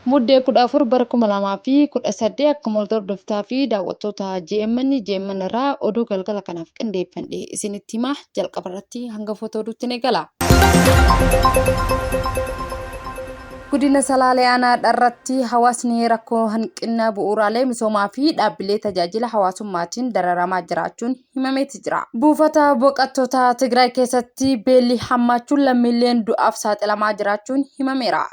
Muddee 14 bara 2018 akkuma hordoftaa fi daawwattoota GMN irraa oduu galgala kanaaf qindeeffadhe isinitti himaa jalqaba irratti hangafoota oduutti ni gala. Godina Salaalee Aanaa irratti hawaasni rakkoo hanqina bu'uuraalee misoomaa fi dhaabbilee tajaajila hawaasummaatiin dararamaa jiraachuun himameeti jira. Buufata baqattoota Tigraay keessatti beelli hammaachuun lammiileen du'aaf saaxilamaa jiraachuun himameera.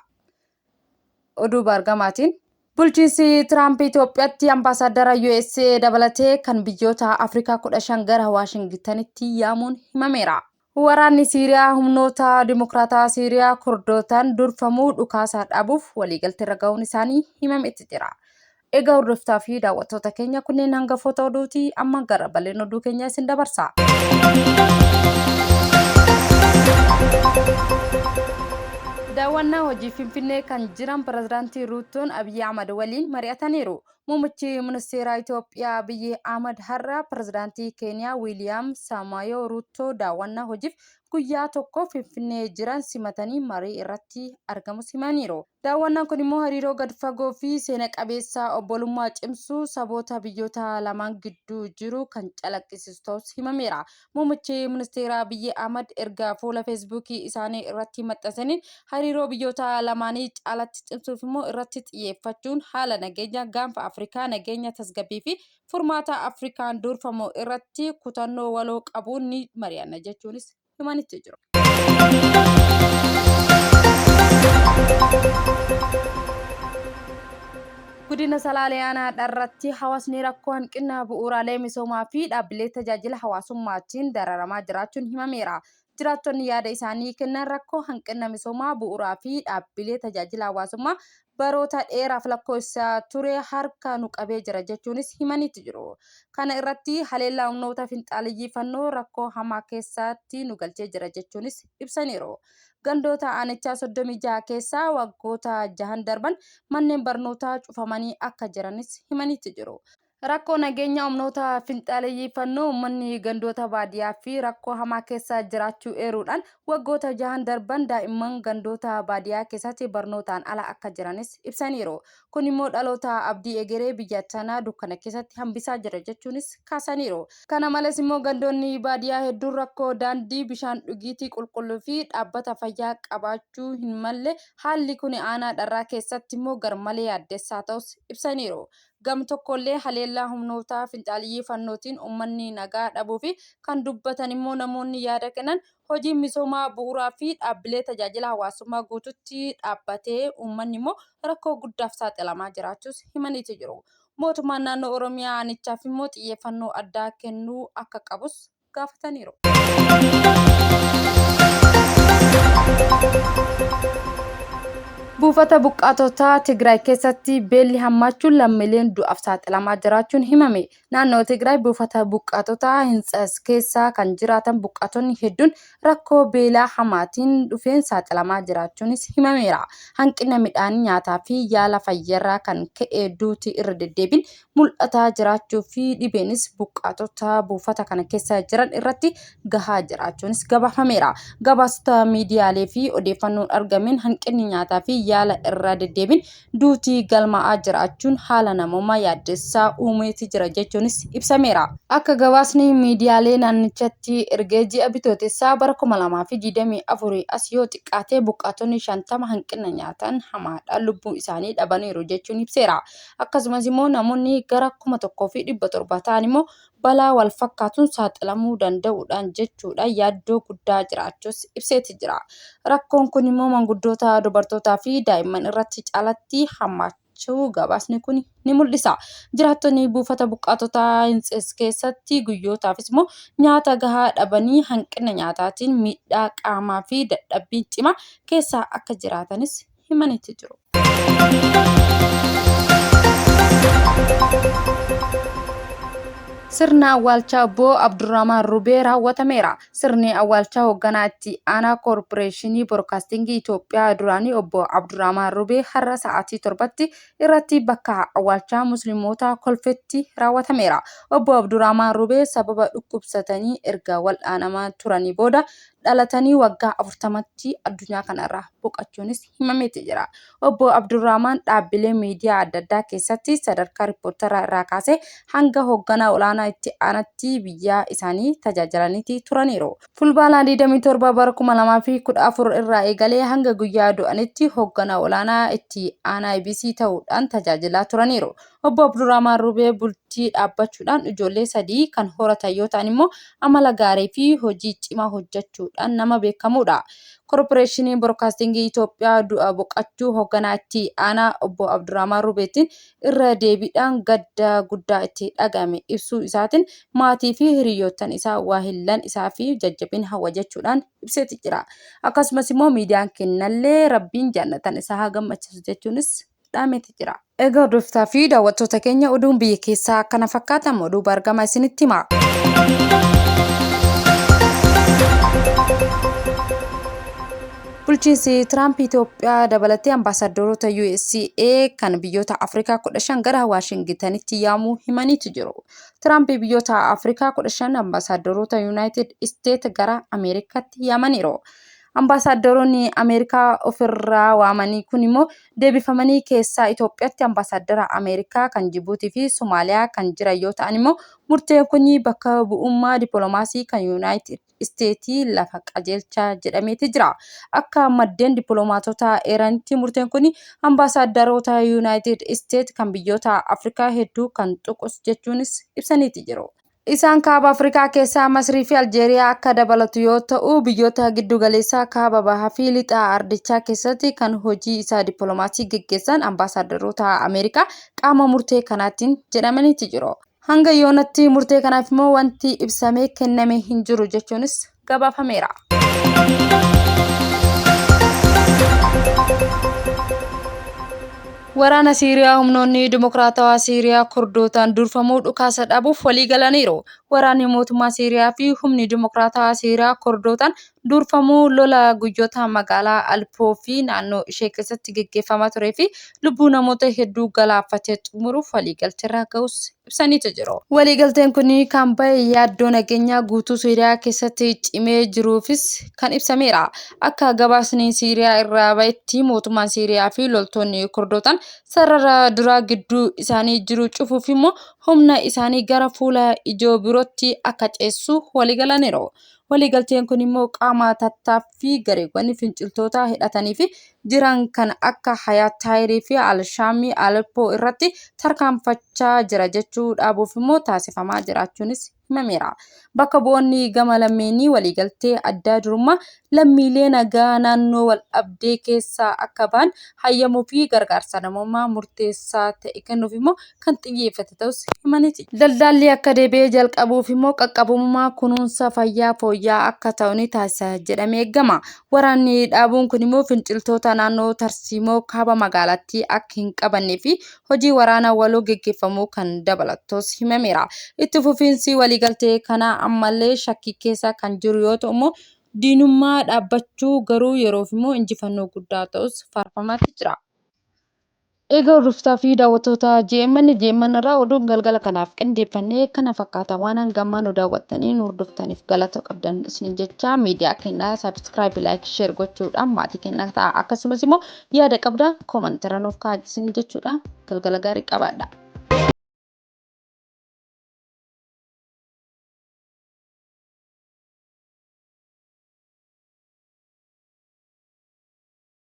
Oduu bargamaatiin bulchiinsi Tiraamp Itoophiyaatti ambaasaadara USA dabalatee kan biyyoota Afrikaa 15 gara Waashingtanitti yaamuun himameera. Waraanni Siiriyaa humnoota Dimokiraataa Siiriyaa Kurdootaan durfamuu dhukaasaa dhaabuuf waliigaltee irra ga'uun isaanii himameeti jira. Egaa hordoftaa fi daawwattoota keenya kunneen hangafoota oduuti. Amma gara bal'ina oduu keenya isin dabarsa. Daawwannaa hojii Finfinnee kan jiran pirezidaantii Ruutoon Abiyyi Ahmad waliin mari'ataniiru. Muummichi ministeeraa Itoophiyaa Abiyyi Ahmad har'a pirezidaantii Keeniyaa Wiiliyaam Saamoo'ee Ruutoo daawwannaa hojiif guyyaa tokko Finfinnee jiran simatanii marii irratti argamus himaniiru. Daawwannaan kun immoo hariiroo gad fagoo fi seena qabeessa obbolummaa cimsuu saboota biyyoota lamaan gidduu jiru kan calaqqisiisu ta'us himameera. Muummichi ministeeraa Abiyyi Ahmad erga fuula feesbuukii isaanii irratti maxxansaniin hariiroo biyyoota lamaanii caalatti cimsuuf immoo irratti xiyyeeffachuun haala nageenya gaanfa Afrikaa nageenya tasgabbii fi furmaata Afrikaan durfamu irratti kutannoo waloo qabuun ni mari'anna jechuunis himanitti jiru. Godina Salaalee Aanaa irratti hawaasni rakkoo hanqina bu'uuraalee misoomaa fi dhaabbilee tajaajila hawaasummaatiin dararamaa jiraachuun himameera. Jiraattonni yaada isaanii kennan rakkoo hanqina misoomaa bu'uuraa fi dhaabbilee tajaajila hawaasummaa baroota dheeraaf lakkoofsa ture harka nu qabee jira jechuunis himanitti jiru. Kana irratti haleellaa humnoota finxaaliyyii fannoo rakkoo hamaa keessatti nu galchee jira jechuunis ibsaniiru. Gandoota aanichaa 36 keessaa waggoota 6 darban manneen barnootaa cufamanii akka jiranis himanitti jiru. Rakkoo nageenya humnoota finxaaliyyii fannoo uummanni gandoota baadiyyaa fi rakkoo hamaa keessa jiraachuu eeruudhaan waggoota 6 darban daa'imman gandoota baadiyyaa keessatti barnootaan ala akka jiranis ibsaniiru. Kun immoo dhaloota abdii egeree biyya tanaa dukkana keessatti hambisaa jira jechuunis kaasaniiru. Kana malees immoo gandoonni baadiyyaa hedduun rakkoo daandii bishaan dhugiitii qulqulluu fi dhaabbata fayyaa qabaachuu hin malle haalli kun aanaa dharraa keessatti immoo garmalee yaaddessaa ta'us ibsaniiru. Gam tokkollee haleellaa humnoota finxaaliyyii fannootiin uummanni nagaa dhabuu fi kan dubbatan immoo namoonni yaada kennan hojiin misoomaa bu'uuraa fi dhaabbilee tajaajila hawaasummaa guututti dhaabbatee uummanni immoo rakkoo guddaaf saaxilamaa jiraachuus himaniiti jiru. Mootummaan naannoo Oromiyaa aanichaaf immoo xiyyeeffannoo addaa kennuu akka qabus gaafataniiru. Buufata buqqaatota Tigraay keessatti beelli hammaachuun lammiileen du'aaf saaxilamaa jiraachuun himame. Naannoo Tigraay buufata buqqaatota Hintsas keessa kan jiraatan buqqaatonni hedduun rakkoo beelaa hamaatiin dhufeen saaxilamaa jiraachuunis himameera. Hanqina midhaan nyaataa fi yaala fayyarraa kan ka'e duuti irra deddeebiin mul'ataa jiraachuu fi dhibeenis buqqaatota buufata kana keessa jiran irratti gahaa jiraachuunis gabaafameera. Gabaasota miidiyaalee fi odeeffannoon argameen hanqinni nyaataa fi yaala irra deddeebiin duutii galmaa'aa jiraachuun haala namummaa yaaddessaa uumeeti jira jechuunis ibsameera. Akka gabaasni miidiyaalee naannichatti ergee ji'a bitootessaa bara 2024 as yoo xiqqaatee buqqaatonni 50 hanqina nyaataan hamaadhaan lubbuu isaanii dhabaniiru jechuun ibseera. Akkasumas immoo namoonni gara 1,700 ta'an immoo balaa wal fakkaatuun saaxilamuu danda'uudhaan jechuudha yaaddoo guddaa jiraachuus ibseeti jira. Rakkoon kun immoo manguddoota dubartootaa fi daa'imman irratti caalatti hammaachuu gabaasni kun ni mul'isa. Jiraattonni buufata buqqaatota Hintsas keessatti guyyootaafis immoo nyaata gahaa dhabanii hanqina nyaataatiin miidhaa qaamaa fi dadhabbii cimaa keessa akka jiraatanis himanitti jiru. Sirna awwaalchaa obbo Abdurrahman Rubee raawwatameera. Sirni awwaalchaa hoogganaa itti aanaa koorporeeshinii Broadcasting Itoophiyaa duraanii obbo Abdurrahman Rubee har'a sa'aatii 7tti irratti bakka awwaalchaa musliimotaa kolfetti raawwatameera. Obbo Abdurrahman Rubee sababa dhukkubsatanii erga wal'aanamaa turanii booda dhalatanii waggaa 40tti addunyaa kanarraa boqachuunis himameeti jira. Obbo Abdurrahman dhaabbilee miidiyaa adda addaa keessatti sadarkaa riippoortaraa irraa kaasee hanga hoogganaa olaanaa itti aanatti biyya isaanii tajaajilaniiti turaniiru. Fulbaanaa 27 bara 2014 irraa eegalee hanga guyyaa du'anitti hoogganaa olaanaa itti aanaa EBC ta'uudhaan tajaajilaa turaniiru. Obbo Abdurrahman Rubee bultii dhaabbachuudhaan ijoollee 3 kan horatan yoo ta'an immoo amala gaarii fi hojii cimaa hojjechuudhaan nama beekamudha. Korporeeshiniin Broadcastingii Itoophiyaa du'a boqachuu hoogganaa itti aanaa Obbo Abdurrahman Rubeetiin irra deebiidhaan gadda guddaa itti dhagahame ibsuu isaatiin maatii fi hiriyoottan isaa waahillan isaa fi jajjabina hawwa jechuudhaan ibseeti jira. Akkasumas immoo miidiyaan kennallee rabbiin jaallatan isaa haa gammachiisu jechuunis dhaameeti jira. Egaa hordoftoota fi daawwattoota keenya oduun biyya keessaa akkana fakkaatamu oduu bargama isinitti hima. Bulchiinsi Tiraamp Itoophiyaa dabalatee ambaasaaddaroota USA kan biyyoota Afrikaa 15 gara Waashingitanitti yaamuu himaniitu jiru. Tiraamp biyyoota Afrikaa 15 ambaasaaddaroota Yuunaayitid Isteet gara Ameerikaatti yaamaniiru. Ambaasaaddaroonni Ameerikaa ofirraa waamanii kun immoo deebifamanii keessaa Itoophiyaatti ambaasaadara Ameerikaa kan Jibuutii fi Somaaliyaa kan jiran yoo ta'an immoo murteen kun bakka bu'ummaa dippiloomaasii kan Yuunaayitid Isteetii lafa qajeelchaa jedhameeti jira. Akka maddeen dippiloomaatota eeranitti murteen kun ambaasaaddaroota Yuunaayitid Isteet kan biyyoota Afrikaa hedduu kan tuqus jechuunis ibsaniiti jiru. Isaan kaaba Afrikaa keessaa Masrii fi Aljeeriyaa akka dabalatu yoo ta'u biyyoota giddu galeessaa kaaba bahaa fi lixa ardichaa keessatti kan hojii isaa dippiloomaasii gaggeessan ambaasaaddaroota Ameerikaa qaama murtee kanaatiin jedhamaniiti jiru. Hanga yoonatti murtee kanaaf immoo wanti ibsamee kenname hin jiru jechuunis gabaafameera. Waraana Siiriyaa humnoonni dimokiraatawaa Siiriyaa Kurdootaan durfamuu dhukaasa dhaabuuf walii galaniiru. Waraanni mootummaa Siiriyaa fi humni dimokiraatawaa Siiriyaa Kurdootaan durfamuu lola guyyoota magaalaa Alpoo fi naannoo ishee keessatti gaggeeffamaa turee fi lubbuu namoota hedduu galaafatee xumuruuf waliigalteerra ga'us ibsaniitu jiru. Waliigalteen kun kan bahe yaaddoo nageenyaa guutuu Siiriyaa keessatti cimee jiruufis kan ibsameera. Akka gabaasni Siiriyaa irraa bahetti mootummaan Siiriyaa fi loltoonni Kurdootaan sarara duraa gidduu isaanii jiru cufuuf immoo humna isaanii gara fuula ijoo birootti akka ceessu waliigalaniiru. Waliigalteen kun immoo qaama tattaaffii gareewwan finciltoota hidhatanii fi jiran kan akka Hayaat Taayirii fi Alshaamii Alpoo irratti tarkaanfachaa jira jechuu dhaabuuf immoo taasifamaa jiraachuunis himameera. Bakka bu'oonni gama lammeenii waliigaltee adda durummaa lammiilee nagaa naannoo wal dhabdee keessaa akka ba'an hayyamuu fi gargaarsa namummaa murteessaa ta'e kennuuf immoo kan xiyyeeffate ta'us himaniiti. Daldalli akka deebi'ee jalqabuuf immoo qaqqabummaa kunuunsa fayyaa fooyya'aa akka ta'u ni taasisa jedhamee eegama. Waraanni dhaabuun kun immoo finciltoota naannoo Tarsiimoo kaaba magaalattii akka hin qabannee fi hojii waraanaa waloo gaggeeffamuu kan dabalatus himameera. Itti fufiinsi waliigaltee kana ammallee shakkii keessa kan jiru yoo ta'u immoo diinummaa dhaabbachuu garuu yeroof immoo injifannoo guddaa ta'us faarfamaatti jira. Egaa hordoftoota fi daawwattoota GMN irraa oduun galgala kanaaf qindeeffannee kana fakkaata waan hangammaan nu daawwattanii nu hordoftaniif galata qabdan isin jecha miidiyaa keenya subscribe like share gochuudhaan maatii keenya ta'a akkasumas immoo yaada qabdan koomentara nuuf kaa'aa jechuudha galgala gaarii qabaadha.